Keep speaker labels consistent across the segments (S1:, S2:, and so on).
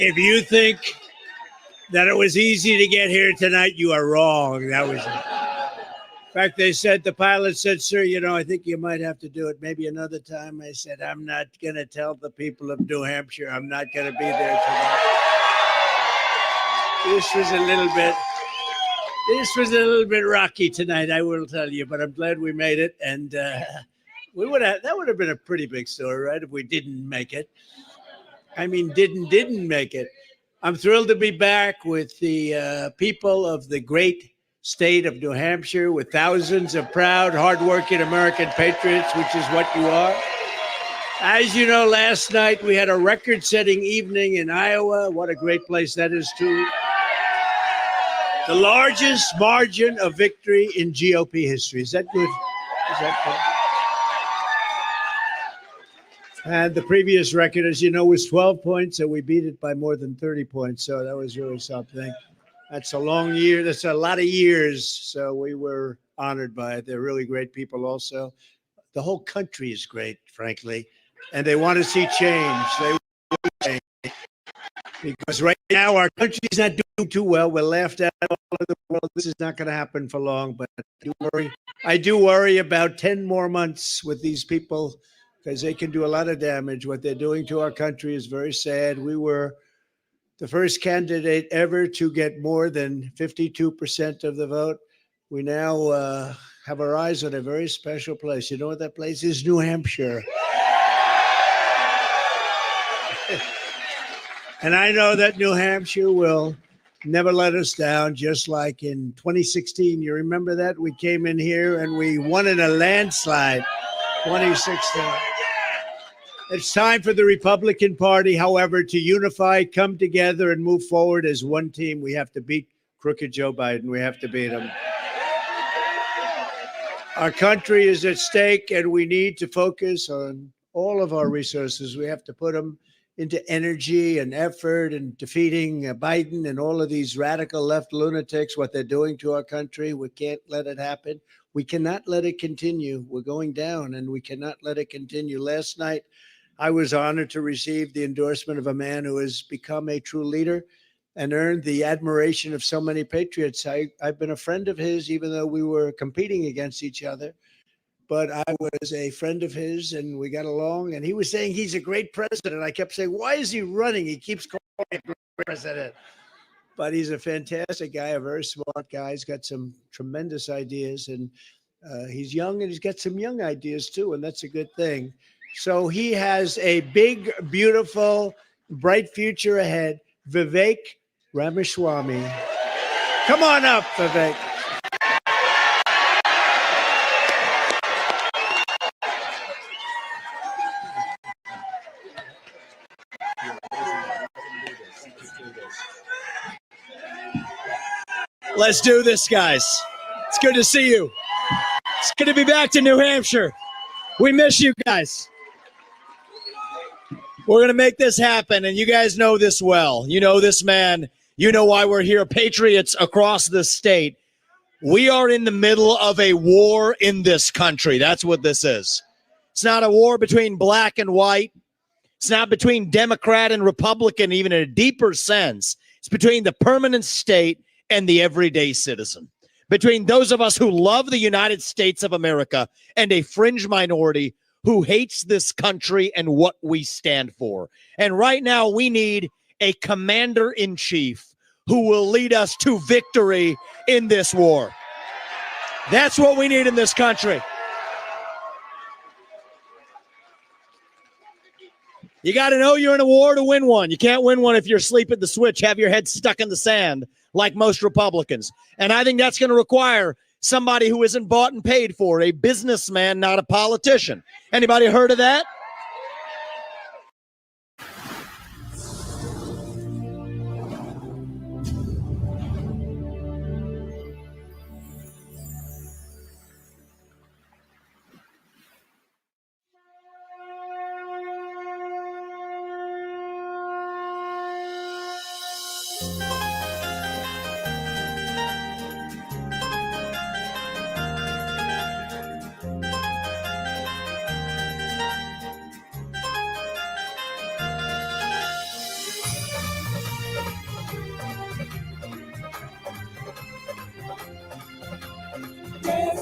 S1: If you think that it was easy to get here tonight, you are wrong. That was In fact, the pilot said, sir, I think you might have to do it maybe another time. I said, I'm not going to tell the people of New Hampshire I'm not going to be there tonight. This was a little bit rocky tonight, I will tell you, but I'm glad we made it. And that would have been a pretty big story, right, if we didn't make it. I mean, didn't make it. I'm thrilled to be back with the people of the great state of New Hampshire, with thousands of proud, hardworking American patriots, which is what you are. As you know, last night we had a record-setting evening in Iowa. What a great place that is, too. The largest margin of victory in GOP history. Is that good? Is that good? And the previous record, as you know, was 12 points, and we beat it by more than 30 points. So that was really something. That's a long year. That's a lot of years. So we were honored by it. They're really great people also. The whole country is great, frankly. And they want to see change. They want to change. Because right now our country's not doing too well. We're laughed at all over the world. This is not going to happen for long. But I do worry about 10 more months with these people, because they can do a lot of damage. What they're doing to our country is very sad. We were the first candidate ever to get more than 52% of the vote. We now have our eyes on a very special place. You know what that place is? New Hampshire. And I know that New Hampshire will never let us down, just like in 2016. You remember that? We came in here and we won in a landslide, 2016. It's time for the Republican Party, however, to unify, come together, and move forward as one team. We have to beat crooked Joe Biden. We have to beat him. Our country is at stake, and we need to focus on all of our resources. We have to put them into energy and effort and defeating Biden and all of these radical left lunatics, what they're doing to our country. We can't let it happen. We cannot let it continue. We're going down, and we cannot let it continue. Last night, I was honored to receive the endorsement of a man who has become a true leader and earned the admiration of so many patriots. I've been a friend of his, even though we were competing against each other. But I was a friend of his, and we got along. And he was saying he's a great president. I kept saying, why is he running? He keeps calling him great president. But he's a fantastic guy, a very smart guy. He's got some tremendous ideas. And he's young, and he's got some young ideas, too. And that's a good thing. So he has a big, beautiful, bright future ahead. Vivek Ramaswamy. Come on up, Vivek.
S2: Let's do this, guys. It's good to see you. It's good to be back to New Hampshire. We miss you guys. We're going to make this happen, and you guys know this well. You know this man. You know why we're here. Patriots across the state. We are in the middle of a war in this country. That's what this is. It's not a war between black and white. It's not between Democrat and Republican, even in a deeper sense. It's between the permanent state and the everyday citizen. Between those of us who love the United States of America and a fringe minority who hates this country and what we stand for. And right now we need a commander-in-chief who will lead us to victory in this war. That's what we need in this country. You got to know you're in a war to win one. You can't win one if you're asleep at the switch, have your head stuck in the sand like most Republicans. And I think that's going to require somebody who isn't bought and paid for, a businessman, not a politician. Anybody heard of that?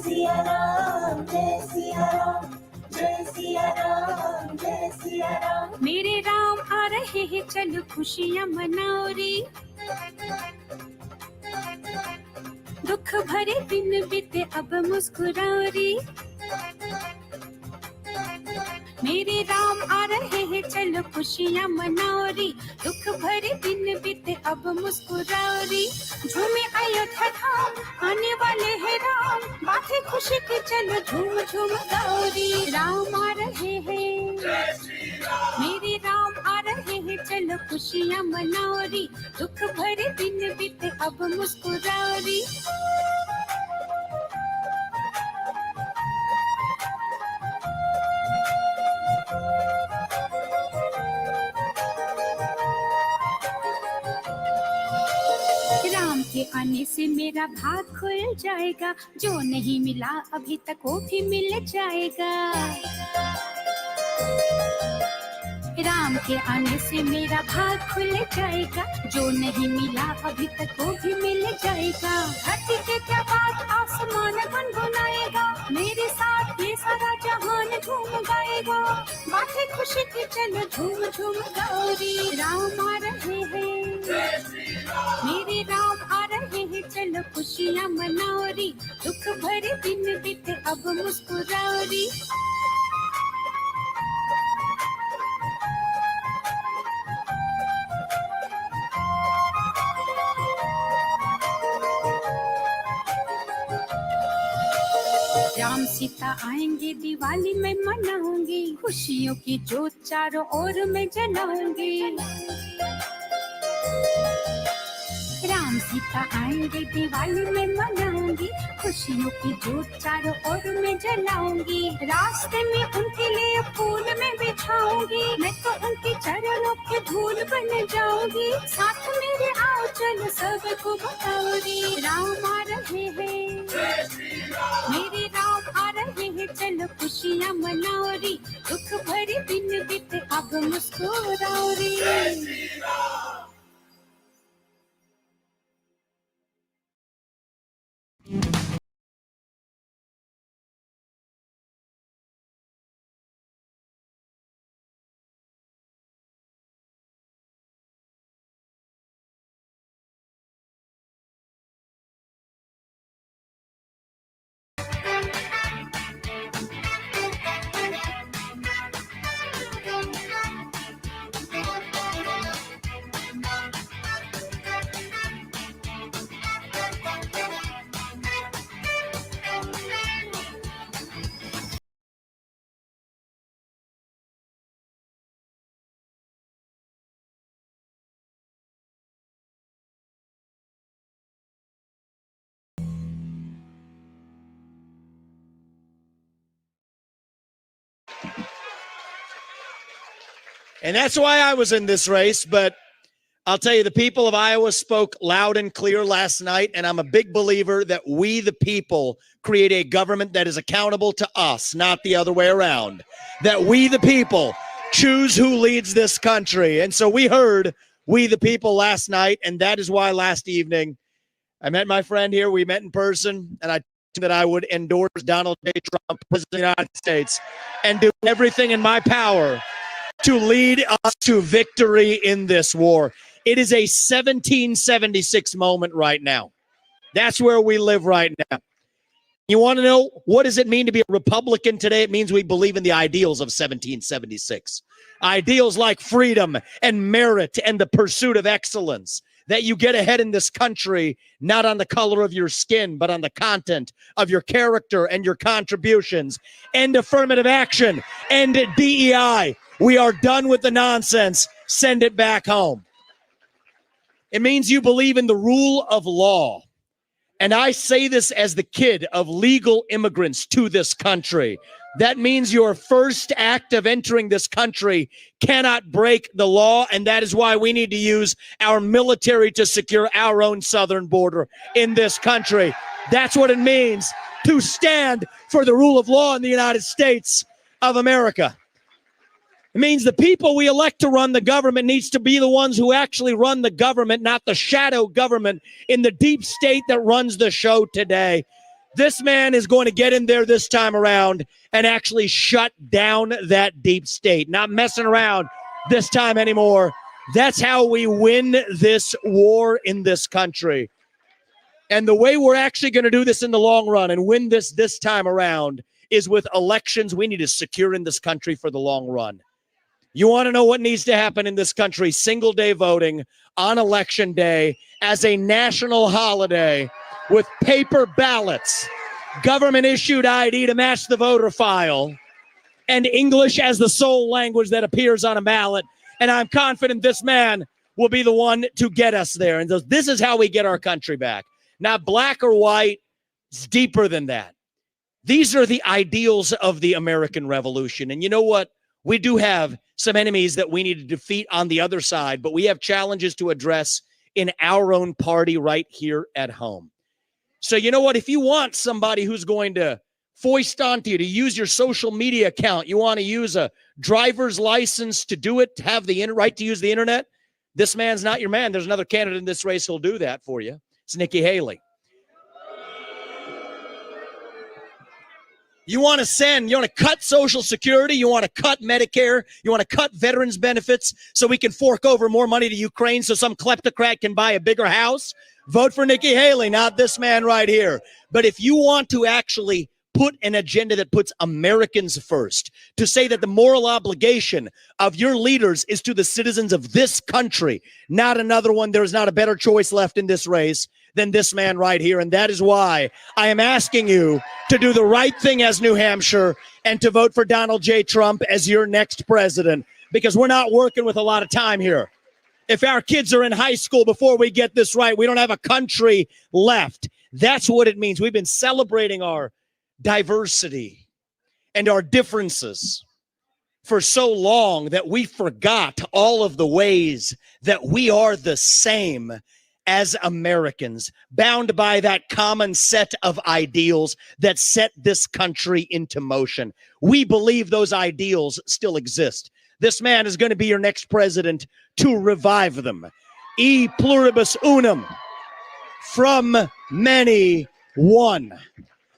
S3: Siya Ram, जय सिया राम, जय सिया राम, जय सिया राम। मेरे राम आ रहे हैं, चलो खुशियाँ मनाओ रे। दुख भरे दिन बीते, अब मुस्कुराओ रे। मेरे राम आ रहे हैं, चलो खुशियाँ मनाओ रे। दुख भरे दिन बीते, अब मुस्कुराओ रे। झूमे अयोध्या धाम, आने वाले हैं राम। बातें खुशी के, चलो झूम झूम गाओ रे। राम आ रहे हैं, मेरे राम आ रहे हैं, चलो खुशियाँ मनाओ रे। दुख भरे दिन बीते, अब मुस्कुराओ रे। राम के आने से मेरा भाग खुल जाएगा। जो नहीं मिला अभी तक वो भी मिल जाएगा। राम के आने से मेरा भाग खुल जाएगा। जो नहीं मिला अभी तक वो भी मिल जाएगा। धरती के क्या बात, आसमान गुनगुनाएगा। मेरे साथ ये सारा जहान झूम गाएगा। बातें खुशी की, चलो झूम झूम गाओ रे। राम आ रहे हैं, मेरे राम आ रहे हैं, चलो खुशियाँ मनाओ रे। दुख भरे दिन बीते, अब मुस्कुराओ रे। राम सीता आएंगे, दिवाली में मनाऊंगी। खुशियों की जोत चारों ओर में जलाऊंगी। राम सीता आएंगे, दिवाली में मनाऊंगी। खुशियों की जोत चारों ओर में जलाऊंगी। रास्ते में उनके लिए फूल में बिछाऊंगी। मैं तो उनके चरणों की धूल बन जाऊंगी। साथ मेरे आओ, चलो सबको बताओ रे। राम आ रहे हैं, मेरे राम आ रहे हैं, चलो खुशियाँ मनाओ रे। दुख भरे दिन बीते, अब मुस्कुराओ रे।
S2: And that's why I was in this race. But I'll tell you, the people of Iowa spoke loud and clear last night. And I'm a big believer that we, the people, create a government that is accountable to us, not the other way around. That we, the people, choose who leads this country. And so we heard we, the people, last night. And that is why last evening I met my friend here. We met in person. And I told him that I would endorse Donald J. Trump, President of the United States, and do everything in my power to lead us to victory in this war. It is a 1776 moment right now. That's where we live right now. You want to know what does it mean to be a Republican today? It means we believe in the ideals of 1776. Ideals like freedom and merit and the pursuit of excellence. That you get ahead in this country, not on the color of your skin, but on the content of your character and your contributions. End affirmative action. End DEI. We are done with the nonsense. Send it back home. It means you believe in the rule of law. And I say this as the kid of legal immigrants to this country. That means your first act of entering this country cannot break the law, and that is why we need to use our military to secure our own southern border in this country. That's what it means to stand for the rule of law in the United States of America. It means the people we elect to run the government needs to be the ones who actually run the government, not the shadow government in the deep state that runs the show today. This man is going to get in there this time around and actually shut down that deep state. Not messing around this time anymore. That's how we win this war in this country. And the way we're actually going to do this in the long run and win this time around is with elections we need to secure in this country for the long run. You want to know what needs to happen in this country? Single day voting on election day as a national holiday with paper ballots, government issued ID to match the voter file, and English as the sole language that appears on a ballot. And I'm confident this man will be the one to get us there. And this is how we get our country back. Not black or white. It's deeper than that. These are the ideals of the American Revolution. And you know what? We do have some enemies that we need to defeat on the other side, but we have challenges to address in our own party right here at home. So you know what? If you want somebody who's going to foist onto you to use your social media account, you want to use a driver's license to do it, to have the right to use the internet, this man's not your man. There's another candidate in this race who'll do that for you. It's Nikki Haley. You want to cut Social Security, you want to cut Medicare, you want to cut veterans benefits so we can fork over more money to Ukraine so some kleptocrat can buy a bigger house? Vote for Nikki Haley, not this man right here. But if you want to actually put an agenda that puts Americans first, to say that the moral obligation of your leaders is to the citizens of this country, not another one, there's not a better choice left in this race than this man right here. And that is why I am asking you to do the right thing as New Hampshire and to vote for Donald J. Trump as your next president, because we're not working with a lot of time here. If our kids are in high school before we get this right, we don't have a country left. That's what it means. We've been celebrating our diversity and our differences for so long that we forgot all of the ways that we are the same as Americans, bound by that common set of ideals that set this country into motion. We believe those ideals still exist. This man is going to be your next president to revive them. E pluribus unum, from many, one.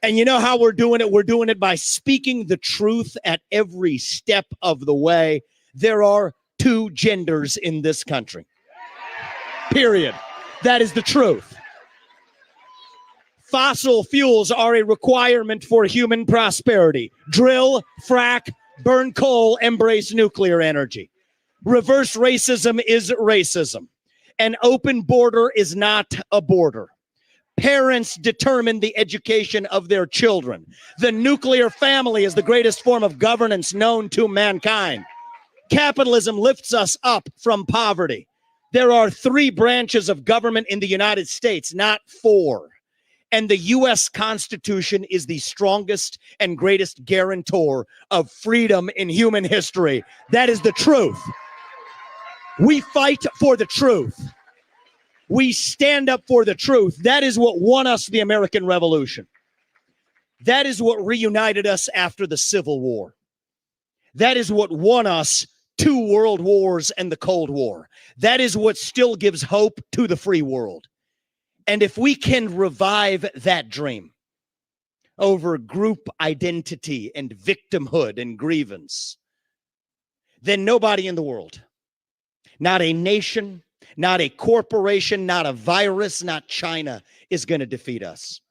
S2: And you know how we're doing it? We're doing it by speaking the truth at every step of the way. There are two genders in this country. Period. That is the truth. Fossil fuels are a requirement for human prosperity. Drill, frack, burn coal, embrace nuclear energy. Reverse racism is racism. An open border is not a border. Parents determine the education of their children. The nuclear family is the greatest form of governance known to mankind. Capitalism lifts us up from poverty. There are 3 branches of government in the United States, not 4. And the U.S. Constitution is the strongest and greatest guarantor of freedom in human history. That is the truth. We fight for the truth. We stand up for the truth. That is what won us the American Revolution. That is what reunited us after the Civil War. That is what won us 2 world wars and the Cold War. That is what still gives hope to the free world. And if we can revive that dream over group identity and victimhood and grievance, then nobody in the world, not a nation, not a corporation, not a virus, not China, is going to defeat us.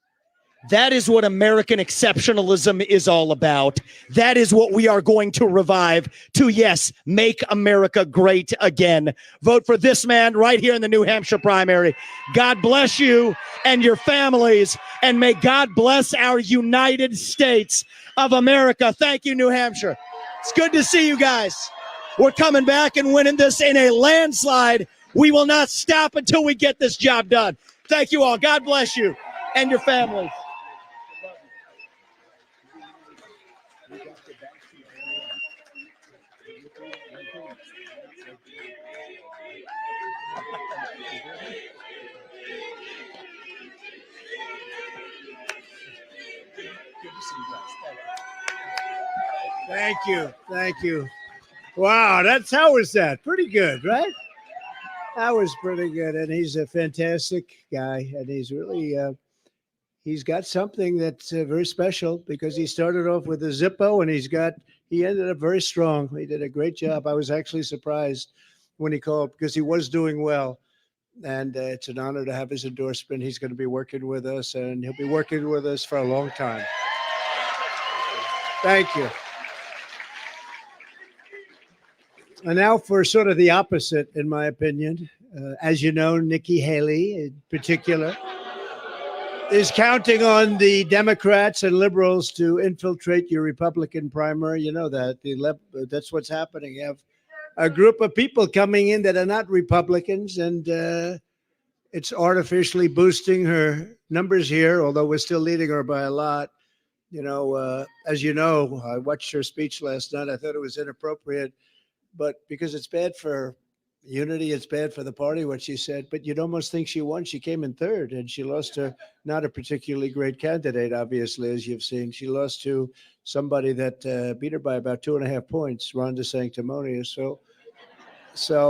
S2: That is what American exceptionalism is all about. That is what we are going to revive to, yes, make America great again. Vote for this man right here in the New Hampshire primary. God bless you and your families, and may God bless our United States of America. Thank you, New Hampshire. It's good to see you guys. We're coming back and winning this in a landslide. We will not stop until we get this job done. Thank you all. God bless you and your families.
S1: Thank you. Thank you. Wow, how was that? Pretty good, right? That was pretty good. And he's a fantastic guy. And he's really he's got something that's very special because he started off with a Zippo and he ended up very strong. He did a great job. I was actually surprised when he called because he was doing well. And it's an honor to have his endorsement. He's going to be working with us, and he'll be working with us for a long time. Thank you. And now for sort of the opposite, in my opinion. As you know, Nikki Haley in particular is counting on the Democrats and liberals to infiltrate your Republican primary. You know that. That's what's happening. You have a group of people coming in that are not Republicans, and it's artificially boosting her numbers here, although we're still leading her by a lot. As you know, I watched her speech last night. I thought it was inappropriate, but because it's bad for unity, it's bad for the party, what she said. But you'd almost think she won. She came in third, and she lost to not a particularly great candidate, obviously, as you've seen. She lost to somebody that beat her by about 2.5 points, Ron DeSanctimonious. So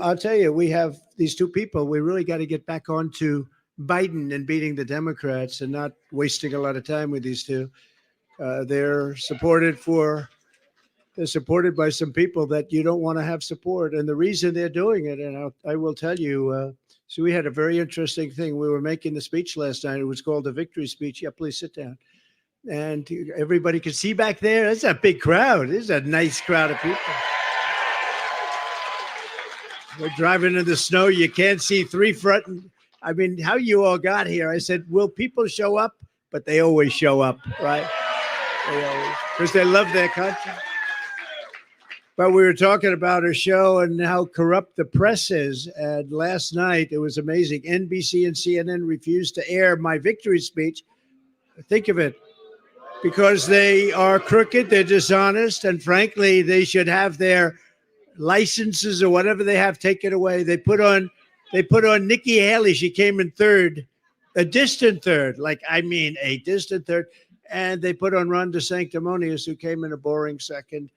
S1: I'll tell you, we have these two people. We really got to get back onto Biden and beating the Democrats and not wasting a lot of time with these two. They're supported by some people that you don't want to have support. And the reason they're doing it, and I will tell you, so we had a very interesting thing. We were making the speech last night. It was called a victory speech. Yeah, please sit down. And everybody could see back there. It's a big crowd. It's a nice crowd of people. We're driving in the snow. You can't see three front. I mean, how you all got here? I said, will people show up? But they always show up, right? They always, because they love their country. But we were talking about her show and how corrupt the press is. And last night, it was amazing. NBC and CNN refused to air my victory speech. Think of it. Because they are crooked, they're dishonest, and frankly, they should have their licenses or whatever they have taken away. They put on Nikki Haley. She came in third, a distant third, a distant third. And they put on Ron DeSanctimonious, who came in a boring second.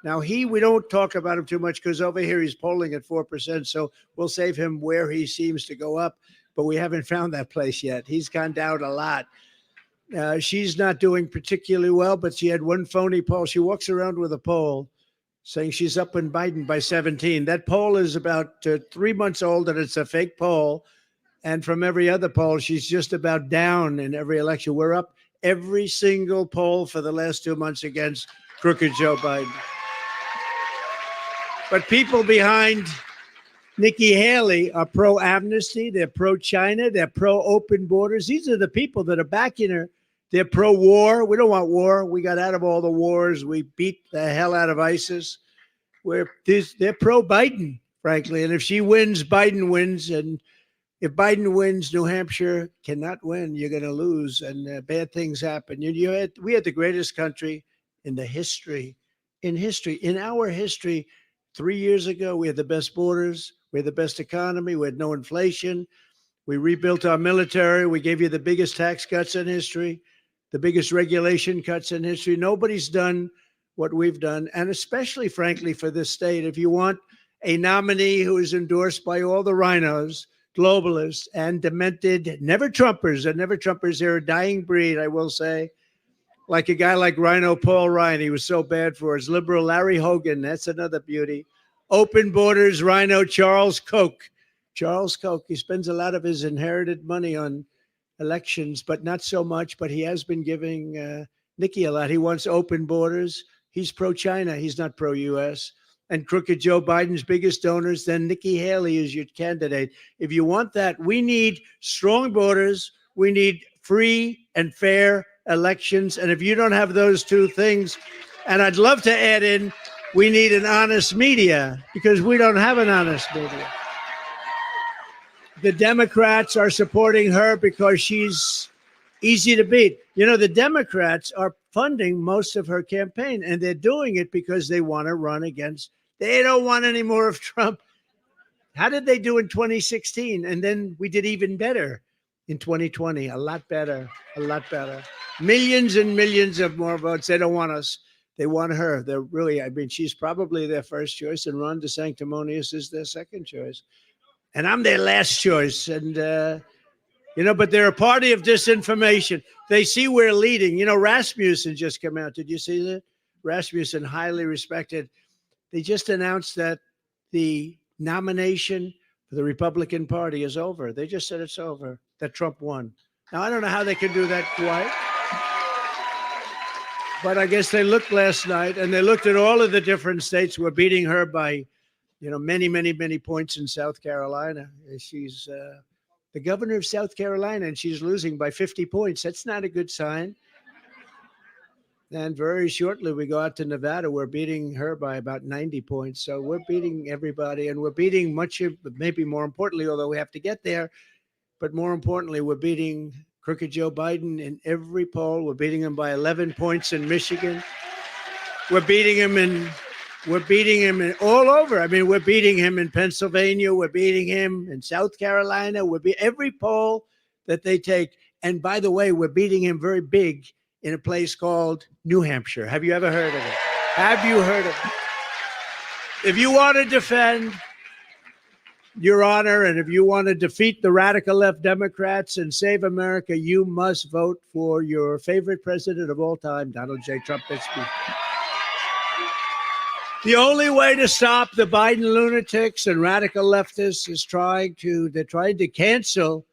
S1: Now, we don't talk about him too much because over here he's polling at 4%. So we'll save him where he seems to go up. But we haven't found that place yet. He's gone down a lot. She's not doing particularly well, but she had one phony poll. She walks around with a poll saying she's up in Biden by 17. That poll is about 3 months old, and it's a fake poll. And from every other poll, she's just about down in every election. We're up every single poll for the last 2 months against crooked Joe Biden. But people behind Nikki Haley are pro-amnesty. They're pro-China. They're pro-open borders. These are the people that are backing her. They're pro-war. We don't want war. We got out of all the wars. We beat the hell out of ISIS. They're pro-Biden, frankly. And if she wins, Biden wins. And if Biden wins, New Hampshire cannot win. You're going to lose, and bad things happen. We had the greatest country in our history. 3 years ago, we had the best borders. We had the best economy. We had no inflation. We rebuilt our military. We gave you the biggest tax cuts in history, the biggest regulation cuts in history. Nobody's done what we've done, and especially, frankly, for this state. If you want a nominee who is endorsed by all the rhinos, globalists, and demented never-Trumpers, they're a dying breed, I will say, like a guy like Rhino Paul Ryan. He was so bad for us. Liberal Larry Hogan, that's another beauty. Open borders, Rhino Charles Koch. He spends a lot of his inherited money on elections, but not so much. But he has been giving Nikki a lot. He wants open borders. He's pro-China. He's not pro-U.S. And crooked Joe Biden's biggest donors, then Nikki Haley is your candidate. If you want that, we need strong borders. We need free and fair elections. And if you don't have those two things, and I'd love to add in, we need an honest media, because we don't have an honest media. The Democrats are supporting her because she's easy to beat. The Democrats are funding most of her campaign, and they're doing it because they want to run against. They don't want any more of Trump. How did they do in 2016? And then we did even better in 2020, a lot better. Millions and millions of more votes. They don't want us. They want her. They're really, she's probably their first choice, and Ron DeSanctimonious is their second choice. And I'm their last choice. And, But they're a party of disinformation. They see we're leading. Rasmussen just came out. Did you see that? Rasmussen, highly respected. They just announced that the nomination for the Republican Party is over. They just said it's over, that Trump won. Now, I don't know how they can do that quiet. But I guess they looked last night, and they looked at all of the different states. We're beating her by, many, many, many points in South Carolina. She's the governor of South Carolina, and she's losing by 50 points. That's not a good sign. And very shortly, we go out to Nevada. We're beating her by about 90 points. So we're beating everybody, and we're beating maybe more importantly, although we have to get there, but more importantly, we're beating crooked Joe Biden in every poll. We're beating him by 11 points in Michigan. We're beating him in all over. I mean, we're beating him in Pennsylvania. We're beating him in South Carolina. Every poll that they take. And by the way, we're beating him very big in a place called New Hampshire. Have you ever heard of it? Have you heard of it? If you want to defend your honor, and if you want to defeat the radical left Democrats and save America, you must vote for your favorite president of all time, Donald J. Trump. The only way to stop the Biden lunatics and radical leftists is they're trying to cancel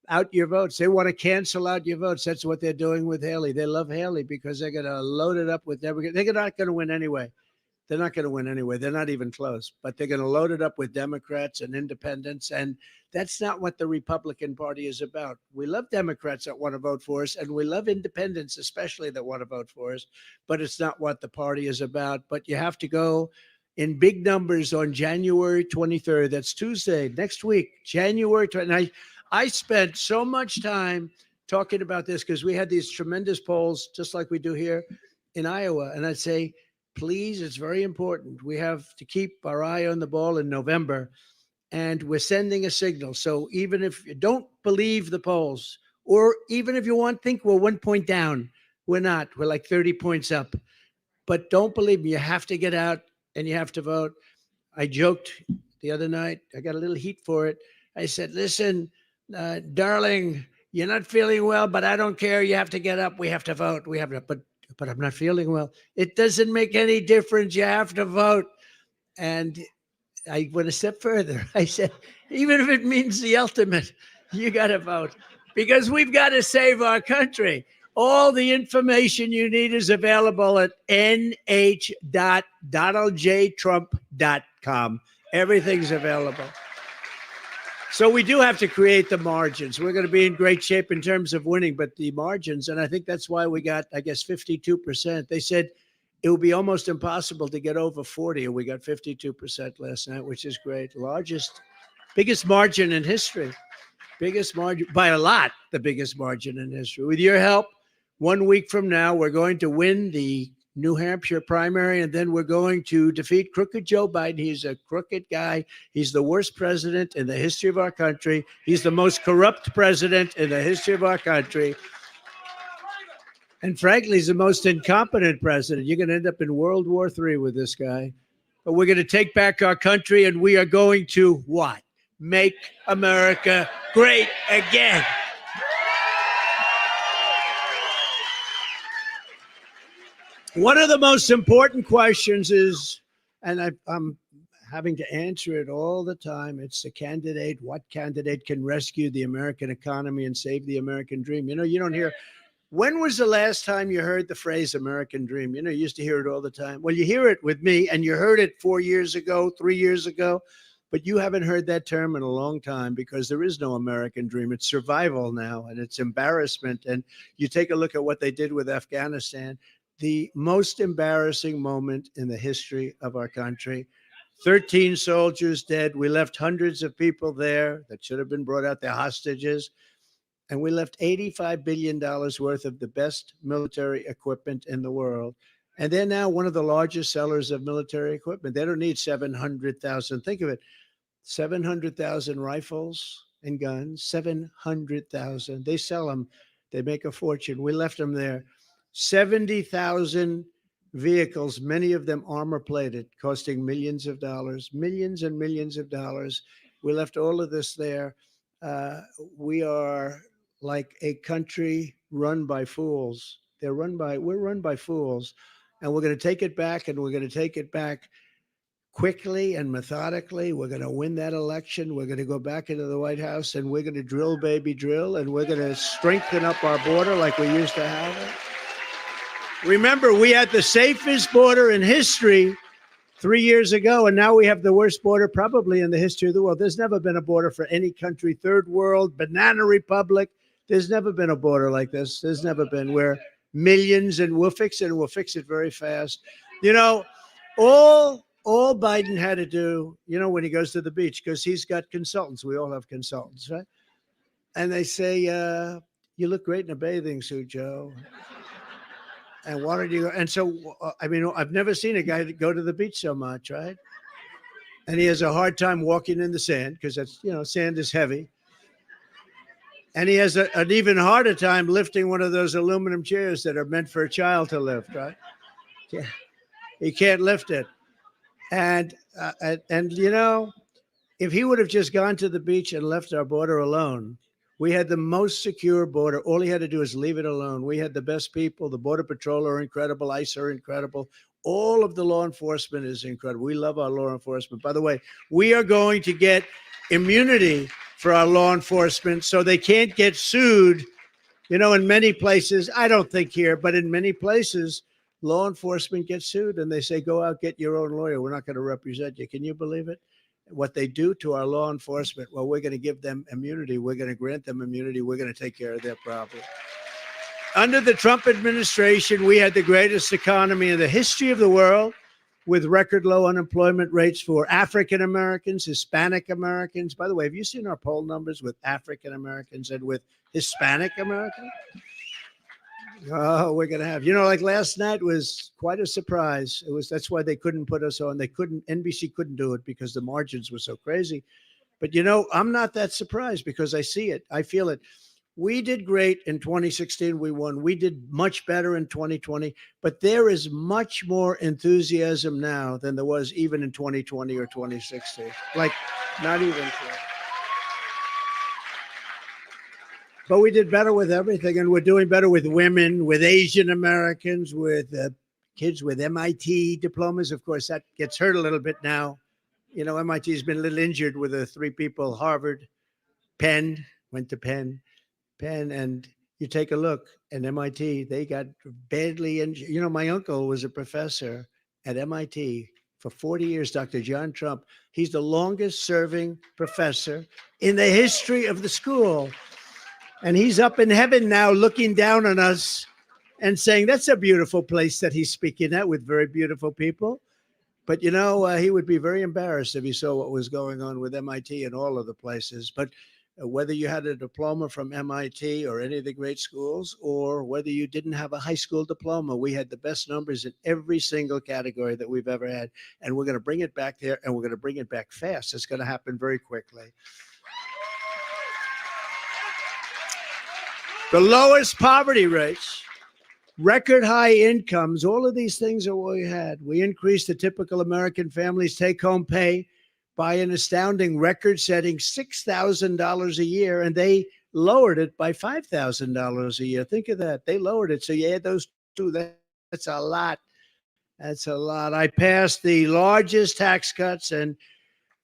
S1: out your votes. They want to cancel out your votes. That's what they're doing with Haley. They love Haley because they're going to load it up with Democrats. They're not going to win anyway. They're not going to win anyway. They're not even close, but they're going to load it up with Democrats and independents. And that's not what the Republican Party is about. We love Democrats that want to vote for us, and we love independents, especially that want to vote for us, but it's not what the party is about. But you have to go in big numbers on January 23rd. That's Tuesday, next week, January 23rd. I spent so much time talking about this because we had these tremendous polls, just like we do here in Iowa. And I'd say, please, it's very important. We have to keep our eye on the ball in November, and we're sending a signal. So even if you don't believe the polls, or even if you think we're 1 point down, we're not. We're like 30 points up. But don't believe me. You have to get out and you have to vote. I joked the other night. I got a little heat for it. I said, listen, darling, you're not feeling well, but I don't care. You have to get up. We have to vote. We have to, but I'm not feeling well. It doesn't make any difference. You have to vote. And I went a step further. I said, even if it means the ultimate, you got to vote because we've got to save our country. All the information you need is available at nh.donaldjtrump.com. Everything's available. So we do have to create the margins. We're going to be in great shape in terms of winning, but the margins, and I think that's why we got, 52%. They said it would be almost impossible to get over 40, and we got 52% last night, which is great. Biggest margin in history. Biggest margin, by a lot, the biggest margin in history. With your help, 1 week from now, we're going to win the New Hampshire primary, and then we're going to defeat crooked Joe Biden. He's a crooked guy. He's the worst president in the history of our country. He's the most corrupt president in the history of our country. And frankly, he's the most incompetent president. You're going to end up in World War III with this guy. But we're going to take back our country, and we are going to what? Make America great again. One of the most important questions is, and I'm having to answer it all the time, it's the candidate. What candidate can rescue the American economy and save the American dream? You don't hear, when was the last time you heard the phrase American dream? You used to hear it all the time. Well, you hear it with me, and you heard it 4 years ago, 3 years ago, but you haven't heard that term in a long time because there is no American dream. It's survival now, and it's embarrassment. And you take a look at what they did with Afghanistan. The most embarrassing moment in the history of our country. 13 soldiers dead. We left hundreds of people there that should have been brought out. They're hostages. And we left $85 billion worth of the best military equipment in the world. And they're now one of the largest sellers of military equipment. They don't need 700,000. Think of it. 700,000 rifles and guns. 700,000. They sell them. They make a fortune. We left them there. 70,000 vehicles, many of them armor plated, costing millions of dollars, millions and millions of dollars. We left all of this there. We are like a country run by fools. We're run by fools. And we're going to take it back, and we're going to take it back quickly and methodically. We're going to win that election. We're going to go back into the White House, and we're going to drill, baby, drill. And we're going to strengthen up our border like we used to have it. Remember, we had the safest border in history 3 years ago, and now we have the worst border probably in the history of the world. There's never been a border for any country, third world, banana republic. There's never been a border like this. There's never been, where millions, and we'll fix it, and we'll fix it very fast. You know, all Biden had to do, you know, when he goes to the beach, because he's got consultants. We all have consultants, right? And they say, you look great in a bathing suit, Joe. And why don't you go? And so, I mean, I've never seen a guy go to the beach so much, right? And he has a hard time walking in the sand because that's, you know, sand is heavy. And he has an even harder time lifting one of those aluminum chairs that are meant for a child to lift, right? Yeah. He can't lift it. And you know, if he would have just gone to the beach and left our border alone, we had the most secure border. All he had to do is leave it alone. We had the best people. The Border Patrol are incredible. ICE are incredible. All of the law enforcement is incredible. We love our law enforcement. By the way, we are going to get immunity for our law enforcement so they can't get sued. You know, in many places, I don't think here, but in many places, law enforcement gets sued and they say, go out, get your own lawyer. We're not going to represent you. Can you believe it? What they do to our law enforcement, well, we're going to give them immunity. We're going to grant them immunity. We're going to take care of their problem. Under the Trump administration, we had the greatest economy in the history of the world, with record low unemployment rates for African Americans, Hispanic Americans. By the way, have you seen our poll numbers with African Americans and with Hispanic Americans? Oh, we're going to have, you know, like last night was quite a surprise. That's why they couldn't put us on. NBC couldn't do it because the margins were so crazy. But, you know, I'm not that surprised because I see it. I feel it. We did great in 2016. We won. We did much better in 2020. But there is much more enthusiasm now than there was even in 2020 or 2016. Like, not even close. But we did better with everything, and we're doing better with women, with Asian Americans, with kids with MIT diplomas. Of course, that gets hurt a little bit now. You know, MIT has been a little injured with the three people, Harvard, Penn, went to Penn, and you take a look at MIT, they got badly injured. You know, my uncle was a professor at MIT for 40 years, Dr. John Trump. He's the longest serving professor in the history of the school. And he's up in heaven now looking down on us and saying, that's a beautiful place that he's speaking at with very beautiful people. But, you know, he would be very embarrassed if he saw what was going on with MIT and all of the places. But whether you had a diploma from MIT or any of the great schools, or whether you didn't have a high school diploma, we had the best numbers in every single category that we've ever had. And we're going to bring it back there, and we're going to bring it back fast. It's going to happen very quickly. The lowest poverty rates, record high incomes, all of these things are what we had. We increased the typical American family's take-home pay by an astounding record-setting $6,000 a year, and they lowered it by $5,000 a year. Think of that. They lowered it. So you add those two, that's a lot. That's a lot. I passed the largest tax cuts and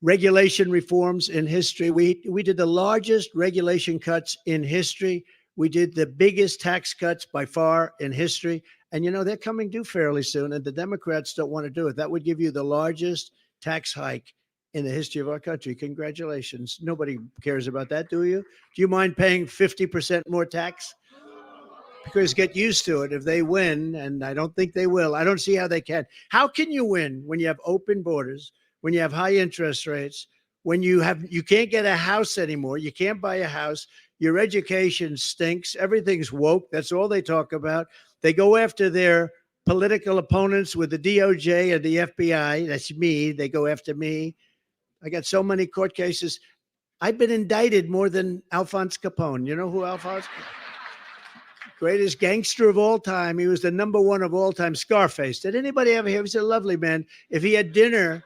S1: regulation reforms in history. We did the largest regulation cuts in history. We did the biggest tax cuts by far in history. And, you know, they're coming due fairly soon, and the Democrats don't want to do it. That would give you the largest tax hike in the history of our country. Congratulations. Nobody cares about that, do you? Do you mind paying 50% more tax? Because get used to it if they win, and I don't think they will. I don't see how they can. How can you win when you have open borders, when you have high interest rates, when you can't get a house anymore, you can't buy a house, your education stinks, everything's woke, that's all they talk about. They go after their political opponents with the DOJ and the FBI. That's me. They go after me. I got so many court cases. I've been indicted more than Alphonse Capone. You know who Alphonse Capone? Greatest gangster of all time. He was the number one of all time. Scarface. Did anybody ever hear? He was a lovely man. If he had dinner,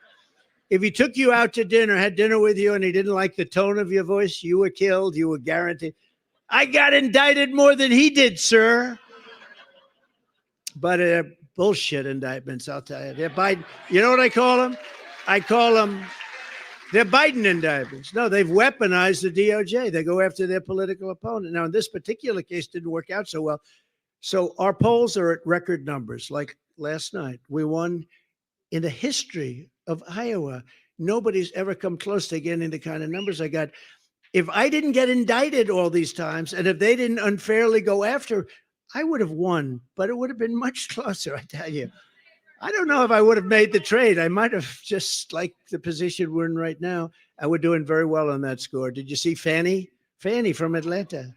S1: if he took you out to dinner, had dinner with you, and he didn't like the tone of your voice, you were killed. You were guaranteed. I got indicted more than he did, sir. But bullshit indictments, I'll tell you. They're Biden. You know what I call them? I call them, they're Biden indictments. No, they've weaponized the DOJ. They go after their political opponent. Now, in this particular case, didn't work out so well. So our polls are at record numbers. Like last night, we won in the history of Iowa. Nobody's ever come close to getting the kind of numbers I got. If I didn't get indicted all these times, and if they didn't unfairly go after, I would have won, but it would have been much closer, I tell you. I don't know if I would have made the trade. I might have just like the position we're in right now. And we're doing very well on that score. Did you see Fannie? Fannie from Atlanta.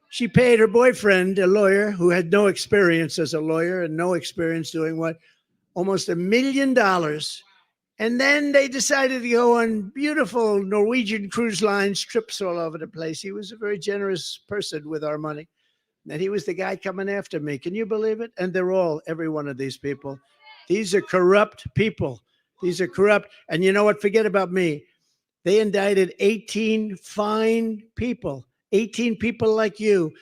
S1: She paid her boyfriend, a lawyer who had no experience as a lawyer and no experience doing what? Almost $1 million. And then they decided to go on beautiful Norwegian cruise lines, trips all over the place. He was a very generous person with our money. And he was the guy coming after me. Can you believe it? And they're all, every one of these people. These are corrupt people. These are corrupt. And you know what? Forget about me. They indicted 18 fine people, 18 people like you,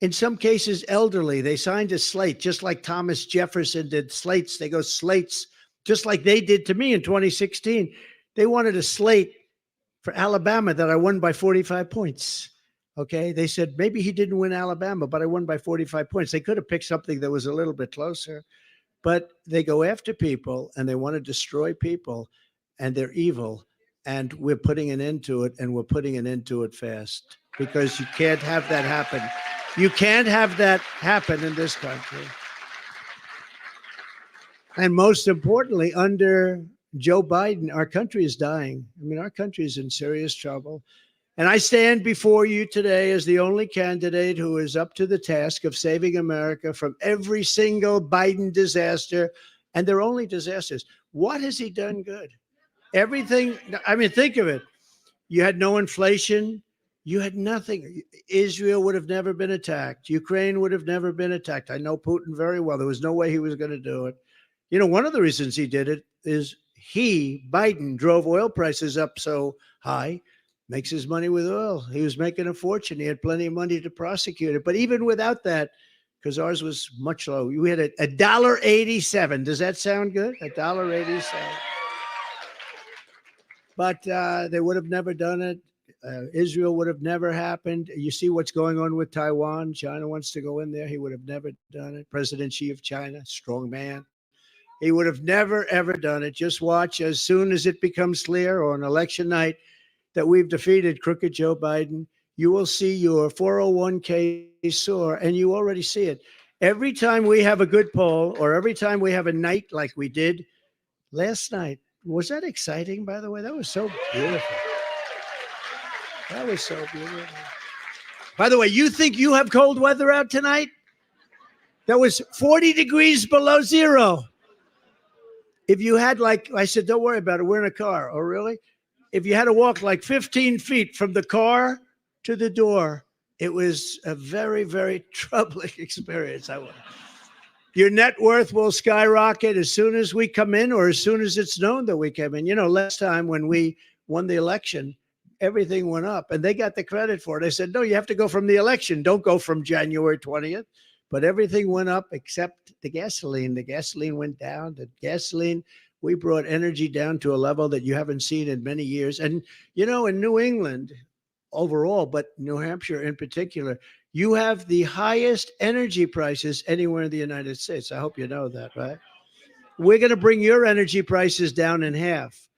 S1: in some cases elderly. They signed a slate, just like Thomas Jefferson did slates. They go slates, just like they did to me in 2016. They wanted a slate for Alabama that I won by 45 points. Okay, they said maybe he didn't win Alabama, but I won by 45 points. They could have picked something that was a little bit closer, but they go after people and they want to destroy people, and they're evil. And we're putting an end to it, and we're putting an end to it fast, because you can't have that happen. You can't have that happen in this country. And most importantly, under Joe Biden, our country is dying. I mean, our country is in serious trouble. And I stand before you today as the only candidate who is up to the task of saving America from every single Biden disaster. And they're only disasters. What has he done good? Everything. I mean, think of it. You had no inflation. You had nothing. Israel would have never been attacked. Ukraine would have never been attacked. I know Putin very well. There was no way he was going to do it. You know, one of the reasons he did it is Biden, drove oil prices up so high. Makes his money with oil. He was making a fortune. He had plenty of money to prosecute it. But even without that, because ours was much lower, we had $1.87. Does that sound good? $1.87. But they would have never done it. Israel would have never happened. You see what's going on with Taiwan. China wants to go in there. He would have never done it. President Xi of China, strong man. He would have never, ever done it. Just watch. As soon as it becomes clear on election night that we've defeated crooked Joe Biden, you will see your 401k soar, and you already see it. Every time we have a good poll, or every time we have a night like we did last night. Was that exciting, by the way? That was so beautiful. That was so beautiful. By the way, you think you have cold weather out tonight? That was 40 degrees below zero. If you had, like, I said, don't worry about it. We're in a car. Oh, really? If you had to walk like 15 feet from the car to the door, it was a very, very troubling experience. Your net worth will skyrocket as soon as we come in, or as soon as it's known that we came in. You know, last time when we won the election, everything went up, and they got the credit for it. I said, no, you have to go from the election. Don't go from January 20th. But everything went up except the gasoline. The gasoline went down. The gasoline, we brought energy down to a level that you haven't seen in many years. And, you know, in New England overall, but New Hampshire in particular, you have the highest energy prices anywhere in the United States. I hope you know that, right? We're going to bring your energy prices down in half.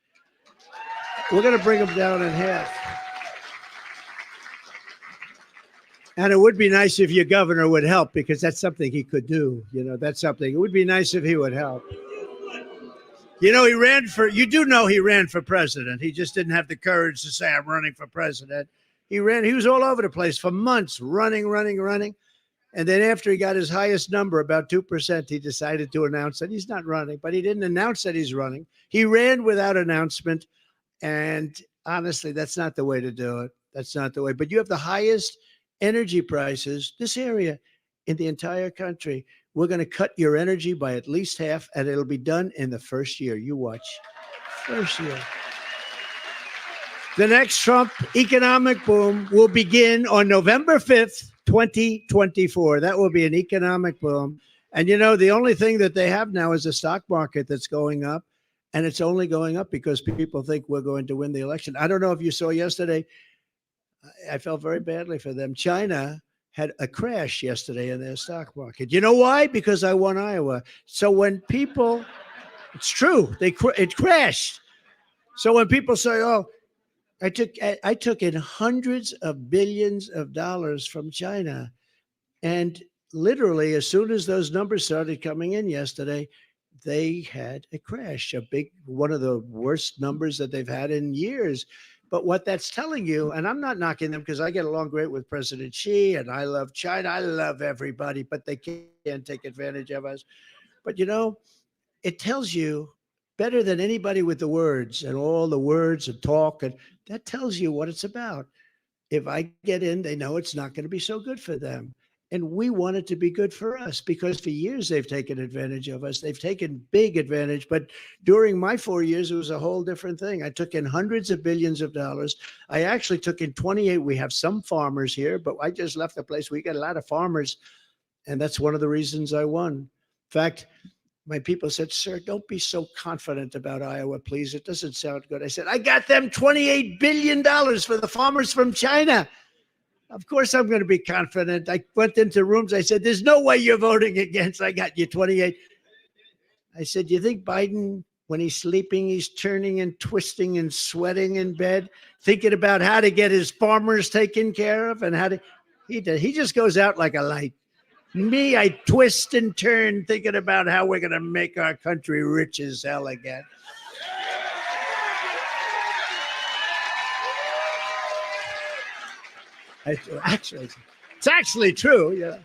S1: We're going to bring them down in half. And it would be nice if your governor would help, because that's something he could do. You know, that's something. It would be nice if he would help. You know, you do know he ran for president. He just didn't have the courage to say, I'm running for president. He was all over the place for months, running. And then after he got his highest number, about 2%, he decided to announce that he's not running. But he didn't announce that he's running. He ran without announcement. And honestly, that's not the way to do it. That's not the way. But you have the highest energy prices, this area, in the entire country. We're going to cut your energy by at least half, and it'll be done in the first year. You watch. First year. The next Trump economic boom will begin on November 5th, 2024. That will be an economic boom. And you know, the only thing that they have now is a stock market that's going up. And it's only going up because people think we're going to win the election. I don't know if you saw yesterday. I felt very badly for them. China had a crash yesterday in their stock market. You know why? Because I won Iowa. So when people, it's true, it crashed. So when people say, "Oh, I took in hundreds of billions of dollars from China," and literally as soon as those numbers started coming in yesterday, they had a crash, one of the worst numbers that they've had in years. But what that's telling you, and I'm not knocking them because I get along great with President Xi and I love China. I love everybody, but they can't take advantage of us. But you know, it tells you better than anybody with the words and all the words and talk. And that tells you what it's about. If I get in, they know it's not going to be so good for them. And we want it to be good for us because for years they've taken advantage of us. They've taken big advantage. But during my 4 years, it was a whole different thing. I took in hundreds of billions of dollars. I actually took in 28. We have some farmers here, but I just left the place. We got a lot of farmers. And that's one of the reasons I won. In fact, my people said, "Sir, don't be so confident about Iowa, please. It doesn't sound good." I said, "I got them $28 billion for the farmers from China. Of course I'm going to be confident." I went into rooms. I said, "There's no way you're voting against. I got you 28." I said, "You think Biden, when he's sleeping, he's turning and twisting and sweating in bed, thinking about how to get his farmers taken care of and how to?" He just goes out like a light. Me, I twist and turn thinking about how we're going to make our country rich as hell again. It's actually true. Yeah.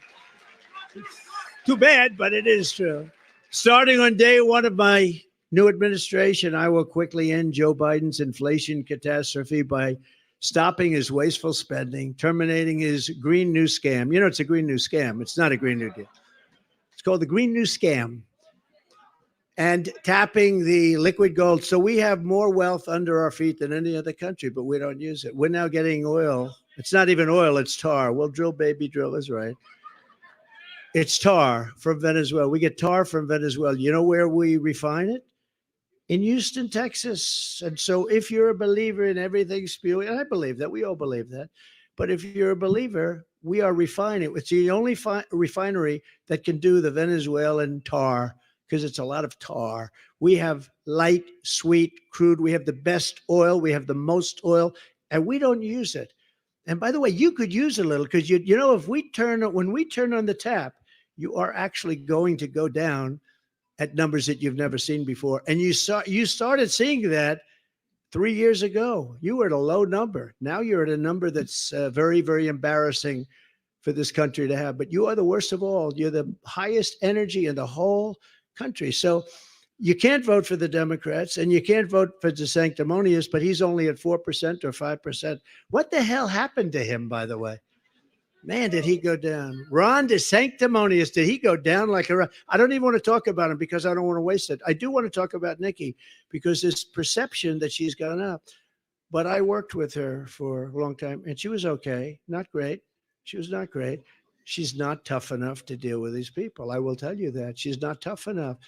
S1: It's too bad, but it is true. Starting on day one of my new administration, I will quickly end Joe Biden's inflation catastrophe by stopping his wasteful spending, terminating his Green New Scam. You know, it's a Green New Scam. It's not a Green New Deal. It's called the Green New Scam. And tapping the liquid gold. So we have more wealth under our feet than any other country, but we don't use it. We're now getting oil. It's not even oil, it's tar. We'll drill, baby, drill is right. It's tar from Venezuela. We get tar from Venezuela. You know where we refine it? In Houston, Texas. And so if you're a believer in everything spewing, and I believe that, we all believe that, but if you're a believer, we are refining. It's the only refinery that can do the Venezuelan tar because it's a lot of tar. We have light, sweet crude. We have the best oil. We have the most oil, and we don't use it. And by the way, you could use a little because you know, when we turn on the tap, you are actually going to go down at numbers that you've never seen before. And you started seeing that 3 years ago. You were at a low number. Now you're at a number that's very, very embarrassing for this country to have. But you are the worst of all. You're the highest energy in the whole country. So you can't vote for the Democrats and you can't vote for DeSanctimonious, but he's only at 4% or 5%. What the hell happened to him, by the way? Man, did he go down? Ron DeSanctimonious, did he go down like a... I don't even want to talk about him because I don't want to waste it. I do want to talk about Nikki because there's perception that she's gone up. But I worked with her for a long time and she was okay. Not great. She was not great. She's not tough enough to deal with these people. I will tell you that. She's not tough enough.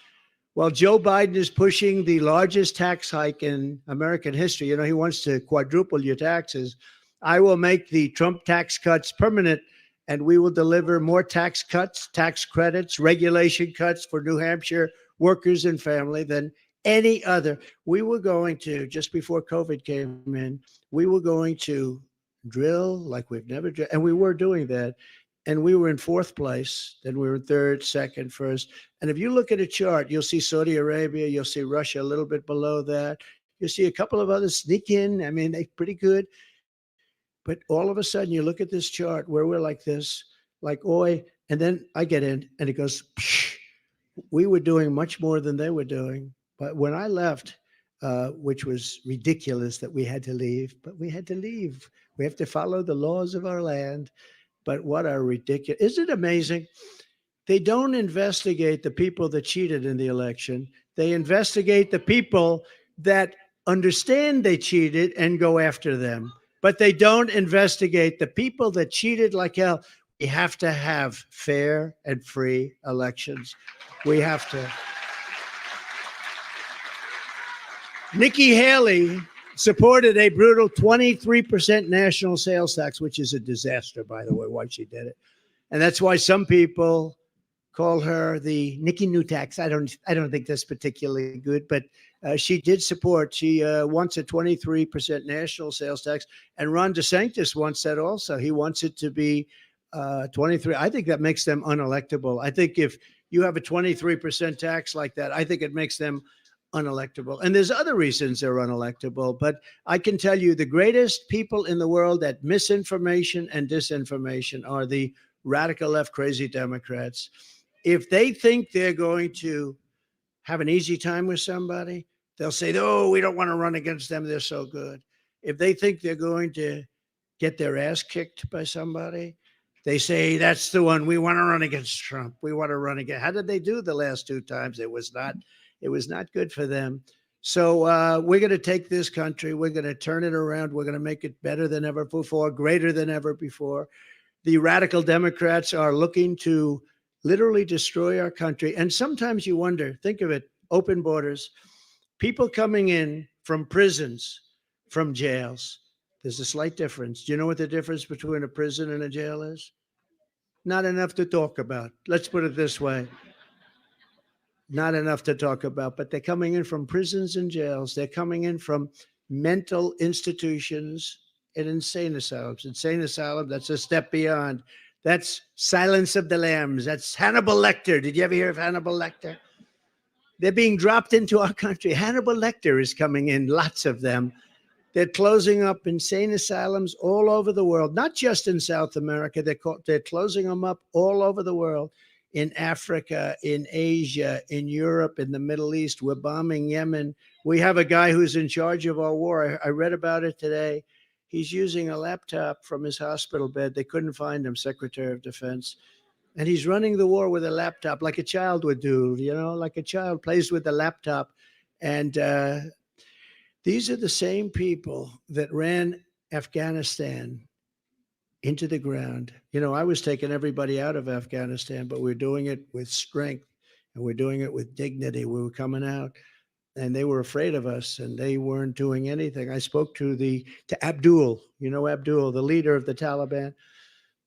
S1: Well, Joe Biden is pushing the largest tax hike in American history. You know, he wants to quadruple your taxes. I will make the Trump tax cuts permanent, and we will deliver more tax cuts, tax credits, regulation cuts for New Hampshire workers and family than any other. We were going to, just before COVID came in, we were going to drill like we've never drilled, and we were doing that. And we were in fourth place, then we were third, second, first. And if you look at a chart, you'll see Saudi Arabia, you'll see Russia a little bit below that. You'll see a couple of others sneak in. I mean, they're pretty good. But all of a sudden, you look at this chart where we're like this, like, oi, and then I get in and it goes, psh. We were doing much more than they were doing. But when I left, which was ridiculous that we had to leave, but we had to leave. We have to follow the laws of our land. But what a ridiculous, isn't it amazing? They don't investigate the people that cheated in the election. They investigate the people that understand they cheated and go after them, but they don't investigate the people that cheated like hell. We have to have fair and free elections. We have to. Nikki Haley supported a brutal 23% national sales tax, which is a disaster, by the way, why she did it. And that's why some people call her the Nikki New tax. I don't think that's particularly good, but she did support. She wants a 23% national sales tax, and Ron DeSantis wants that also. He wants it to be 23. I think that makes them unelectable. I think if you have a 23% tax like that, I think it makes them unelectable. And there's other reasons they're unelectable, but I can tell you the greatest people in the world at misinformation and disinformation are the radical left crazy Democrats. If they think they're going to have an easy time with somebody, they'll say, oh, we don't want to run against them. They're so good. If they think they're going to get their ass kicked by somebody, they say, that's the one. We want to run against Trump. We want to run again. How did they do the last two times? It was not good for them. So we're going to take this country. We're going to turn it around. We're going to make it better than ever before, greater than ever before. The radical Democrats are looking to literally destroy our country. And sometimes you wonder, think of it, open borders, people coming in from prisons, from jails. There's a slight difference. Do you know what the difference between a prison and a jail is? Not enough to talk about. Let's put it this way. Not enough to talk about, but they're coming in from prisons and jails. They're coming in from mental institutions and insane asylums. Insane asylum, that's a step beyond. That's Silence of the Lambs. That's Hannibal Lecter. Did you ever hear of Hannibal Lecter? They're being dropped into our country. Hannibal Lecter is coming in, lots of them. They're closing up insane asylums all over the world, not just in South America. They're closing them up all over the world, in Africa, in Asia, in Europe, in the Middle East. We're bombing Yemen. We have a guy who's in charge of our war. I read about it today. He's using a laptop from his hospital bed. They couldn't find him, Secretary of Defense. And he's running the war with a laptop like a child would do, like a child plays with a laptop. And these are the same people that ran Afghanistan into the ground. I was taking everybody out of Afghanistan, but we're doing it with strength and we're doing it with dignity. We were coming out. And they were afraid of us, and they weren't doing anything. I spoke to Abdul, Abdul, the leader of the Taliban,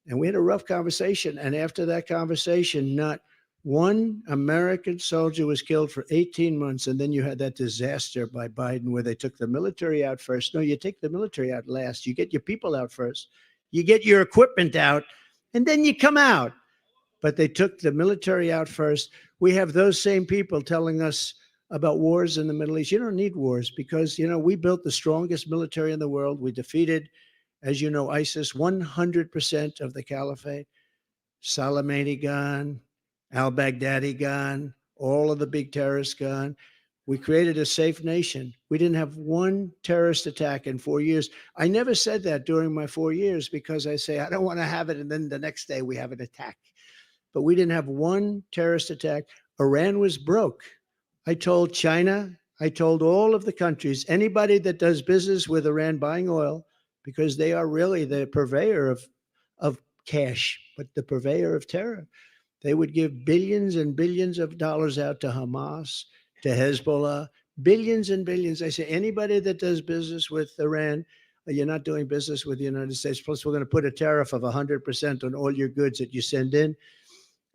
S1: and we had a rough conversation. And after that conversation, not one American soldier was killed for 18 months. And then you had that disaster by Biden where they took the military out first. No, you take the military out last. You get your people out first. You get your equipment out, and then you come out. But they took the military out first. We have those same people telling us about wars in the Middle East. You don't need wars because, we built the strongest military in the world. We defeated, as you know, ISIS, 100% of the caliphate. Soleimani gone, al-Baghdadi gone, all of the big terrorists gone. We created a safe nation. We didn't have one terrorist attack in 4 years. I never said that during my 4 years because I say, I don't want to have it. And then the next day we have an attack. But we didn't have one terrorist attack. Iran was broke. I told China, I told all of the countries, anybody that does business with Iran buying oil, because they are really the purveyor of cash, but the purveyor of terror. They would give billions and billions of dollars out to Hamas, to Hezbollah, billions and billions. I say, anybody that does business with Iran, you're not doing business with the United States. Plus, we're going to put a tariff of 100% on all your goods that you send in.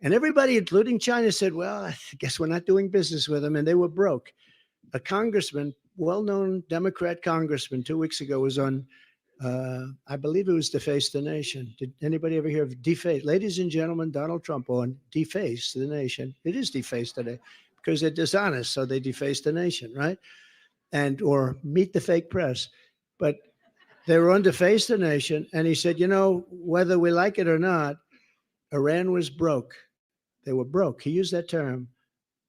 S1: And everybody, including China, said, well, I guess we're not doing business with them. And they were broke. A congressman, well-known Democrat congressman, 2 weeks ago was on, I believe it was Deface the Nation. Did anybody ever hear of Deface? Ladies and gentlemen, Donald Trump on Deface the Nation. It is Deface today because they're dishonest, so they deface the nation, right? Or Meet the Fake Press. But they were on Deface the Nation, and he said, whether we like it or not, Iran was broke. They were broke. He used that term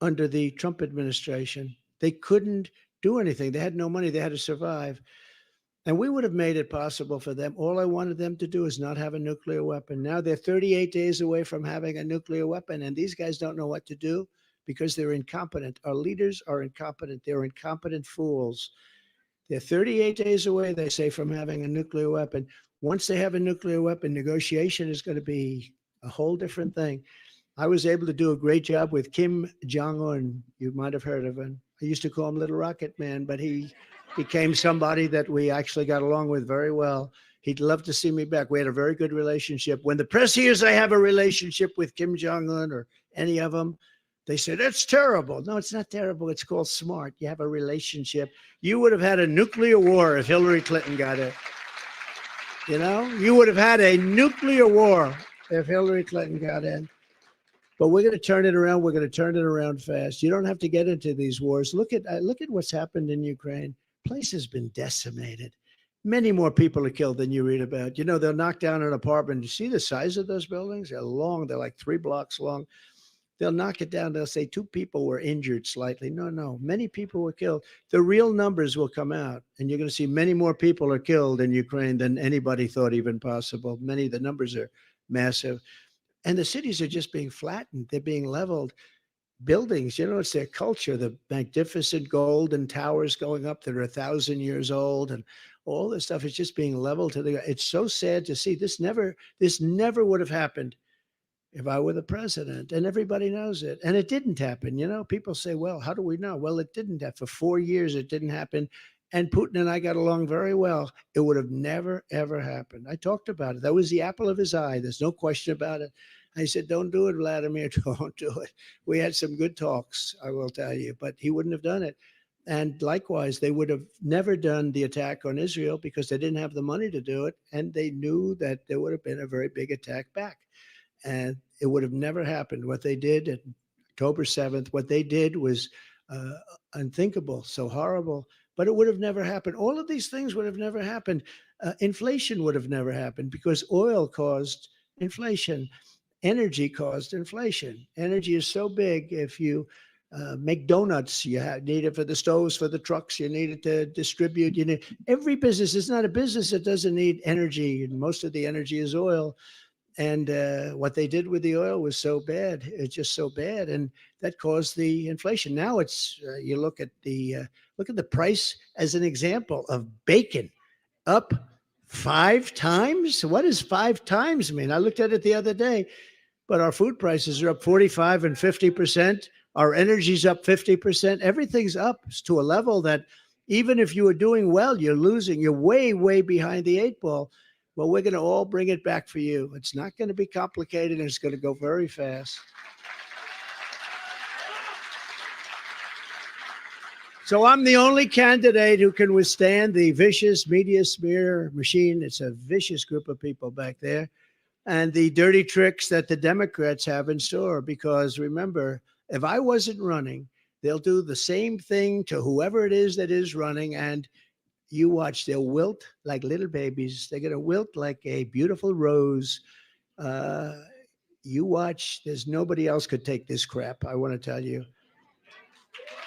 S1: under the Trump administration. They couldn't do anything. They had no money. They had to survive. And we would have made it possible for them. All I wanted them to do is not have a nuclear weapon. Now they're 38 days away from having a nuclear weapon. And these guys don't know what to do because they're incompetent. Our leaders are incompetent. They're incompetent fools. They're 38 days away, they say, from having a nuclear weapon. Once they have a nuclear weapon, negotiation is going to be a whole different thing. I was able to do a great job with Kim Jong-un. You might have heard of him. I used to call him Little Rocket Man, but he became somebody that we actually got along with very well. He'd love to see me back. We had a very good relationship. When the press hears I have a relationship with Kim Jong-un or any of them, they say, that's terrible. No, it's not terrible. It's called smart. You have a relationship. You would have had a nuclear war if Hillary Clinton got it. You know, you would have had a nuclear war if Hillary Clinton got in. But we're going to turn it around. We're going to turn it around fast. You don't have to get into these wars. Look at what's happened in Ukraine. Place has been decimated. Many more people are killed than you read about. You know, they'll knock down an apartment. You see the size of those buildings? They're long. They're like 3 blocks long. They'll knock it down. They'll say 2 people were injured slightly. No. Many people were killed. The real numbers will come out, and you're going to see many more people are killed in Ukraine than anybody thought even possible. The numbers are massive. And the cities are just being flattened. They're being leveled. Buildings, you know, it's their culture, the magnificent golden towers going up that are 1,000 years old, and all this stuff is just being leveled to the. It's so sad to see. This never would have happened if I were the president, and everybody knows it. And it didn't happen. You know, people say, well, how do we know? Well, it didn't happen. For 4 years, it didn't happen. And Putin and I got along very well. It would have never, ever happened. I talked about it. That was the apple of his eye. There's no question about it. I said, don't do it, Vladimir. Don't do it. We had some good talks, I will tell you, but he wouldn't have done it. And likewise, they would have never done the attack on Israel because they didn't have the money to do it. And they knew that there would have been a very big attack back. And it would have never happened. What they did on October 7th, what they did was unthinkable, so horrible, but it would have never happened. All of these things would have never happened. Inflation would have never happened because oil caused inflation. Energy caused inflation. Energy is so big. If you make donuts, you need it for the stoves, for the trucks, you need it to distribute. You need every business. It's not a business that doesn't need energy, and most of the energy is oil. And what they did with the oil was so bad. It's just so bad, and that caused the inflation. Now it's you look at the price as an example of bacon, up 5 times. What does 5 times mean? I looked at it the other day, but our food prices are up 45 and 50%. Our energy's up 50%. Everything's up to a level that even if you are doing well, you're losing. You're way, way behind the 8 ball. Well, we're going to all bring it back for you. It's not going to be complicated, and it's going to go very fast. So I'm the only candidate who can withstand the vicious media smear machine. It's a vicious group of people back there. And the dirty tricks that the Democrats have in store. Because remember, if I wasn't running, they'll do the same thing to whoever it is that is running. And you watch, they'll wilt like little babies. They're going to wilt like a beautiful rose. You watch, there's nobody else could take this crap. I want to tell you.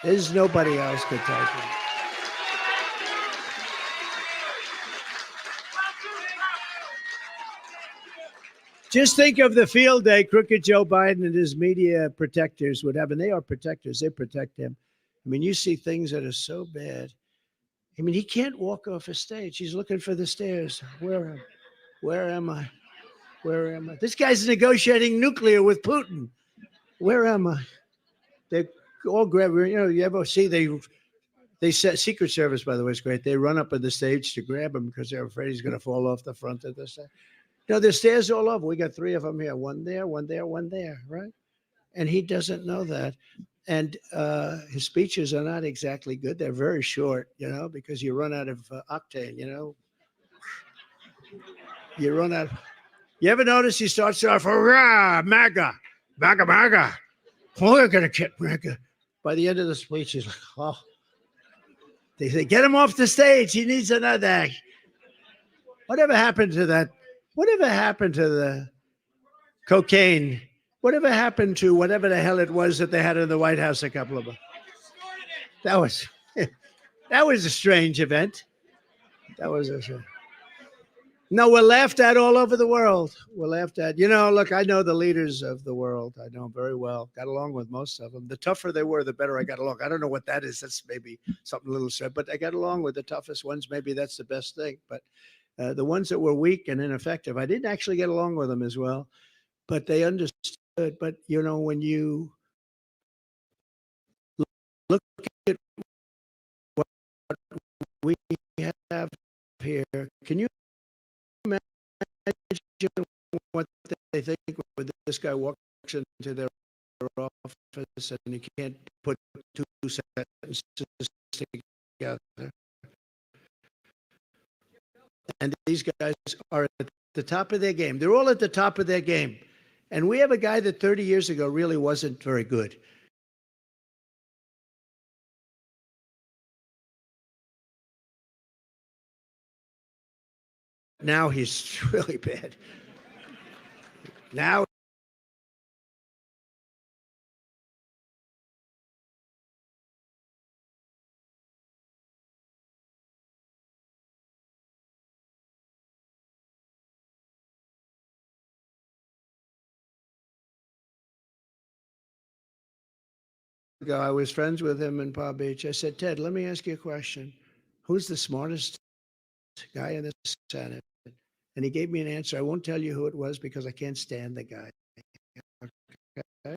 S1: There's nobody else could take it. Just think of the field day crooked Joe Biden and his media protectors would have, and they are protectors. They protect him. I mean, you see things that are so bad. I mean, he can't walk off a stage. He's looking for the stairs. Where am I? Where am I? This guy's negotiating nuclear with Putin. Where am I? They all grab. You know, you ever see they set Secret Service, by the way, is great. They run up on the stage to grab him because they're afraid he's going to fall off the front of the stage. No, there's stairs all over. We got 3 of them here. One there, one there, one there, right? And he doesn't know that. And his speeches are not exactly good. They're very short, you know, because you run out of octane, you know. You run out. You ever notice he starts off, hurrah, MAGA, MAGA, MAGA. We're going to get MAGA. By the end of the speech, he's like, oh. They say, get him off the stage. He needs another. Whatever happened to that? Whatever happened to the cocaine? Whatever happened to whatever the hell it was that they had in the White House a couple of them? That was a strange event. That was a strange. No, we're laughed at all over the world. We're laughed at. You know, look, I know the leaders of the world. I know them very well. Got along with most of them. The tougher they were, the better I got along. I don't know what that is. That's maybe something a little sad, but I got along with the toughest ones. Maybe that's the best thing. But the ones that were weak and ineffective, I didn't actually get along with them as well. But they understood. But, you know, when you look at what we have here, can you imagine what they think when this guy walks into their office and he can't put two sentences together? And these guys are at the top of their game. They're all at the top of their game. And we have a guy that 30 years ago really wasn't very good. Now he's really bad. Now I was friends with him in Palm Beach. I said, Ted, let me ask you a question. Who's the smartest guy in the Senate? And he gave me an answer. I won't tell you who it was because I can't stand the guy. Okay?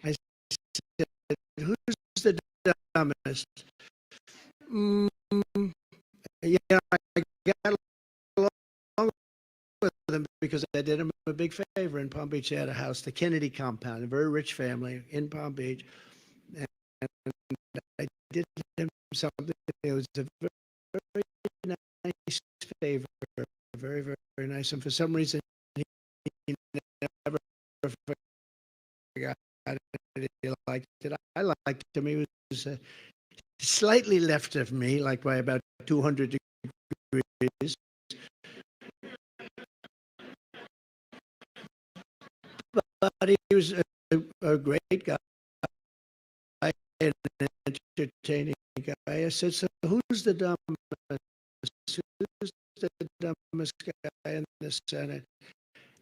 S1: I said, who's the dumbest? Yeah, I got along with them because I did him a big favor in Palm Beach. They had a house, the Kennedy compound, a very rich family in Palm Beach. And I did him something. It was a very nice favor, very, very nice. And for some reason, he never forgot it. He liked it. I liked him. He was slightly left of me, like by about 200 degrees. But he was a great guy and an entertaining guy. I said, so who's the dumbest? Who's the dumbest guy in the Senate?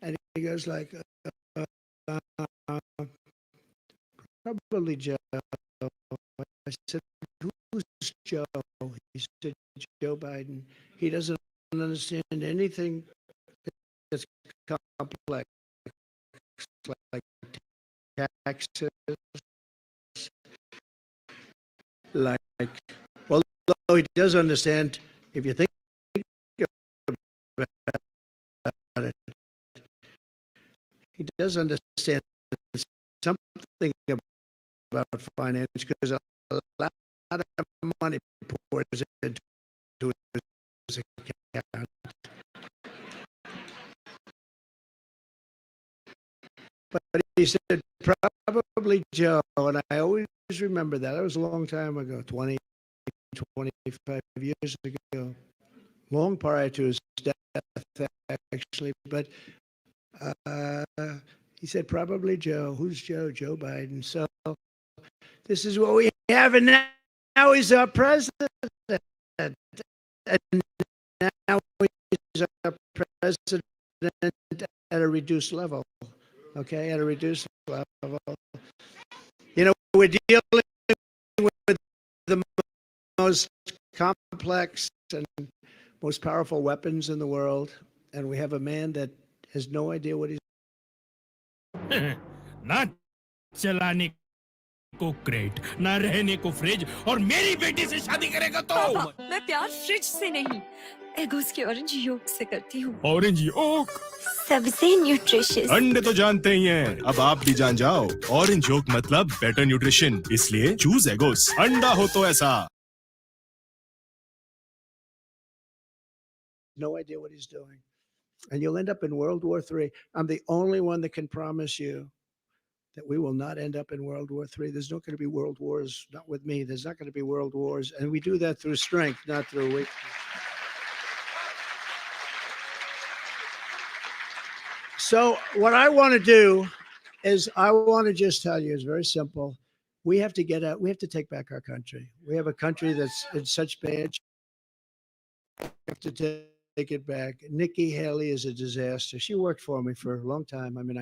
S1: And he goes like, probably Joe. I said, who's Joe? He said, Joe Biden. He doesn't understand anything that's complex, like taxes, like, well, though he does understand, if you think about it, he does understand something about finance because a lot of money pours into his account. But he said, probably Joe, and I always remember that. That was a long time ago, 20, 25 years ago, long prior to his death, actually. But he said, probably Joe. Who's Joe? Joe Biden. So this is what we have, and now he's our president. And now he's our president at a reduced level. Okay, at a reduced level. You know, we're dealing with the most complex and most powerful weapons in the world, and we have a man that has no idea what he's
S4: ना चलाने को crate, ना रहने को fridge, और मेरी बेटी से शादी करेगा तो
S5: पापा, मैं प्यार फ्रिज से नहीं, एगोस के ऑरेंज योक से करती हूँ।
S4: ऑरेंज योक
S5: सबसे न्यूट्रिशियस।
S4: अंडे तो जानते ही हैं, अब आप भी जान जाओ। ऑरेंज योक मतलब बेटर न्यूट्रिशन, इसलिए चूज एगोस। अंडा हो तो ऐसा।
S1: no idea what he's doing. And you'll end up in World War III. I'm the only one that can promise you that we will not end up in World War III. There's not going to be world wars, not with me. There's not going to be world wars. And we do that through strength, not through weakness. So what I want to do is I want to just tell you, it's very simple. We have to get out. We have to take back our country. We have a country that's in such bad shape. We have to take it back. Nikki Haley is a disaster. She worked for me for a long time. I mean,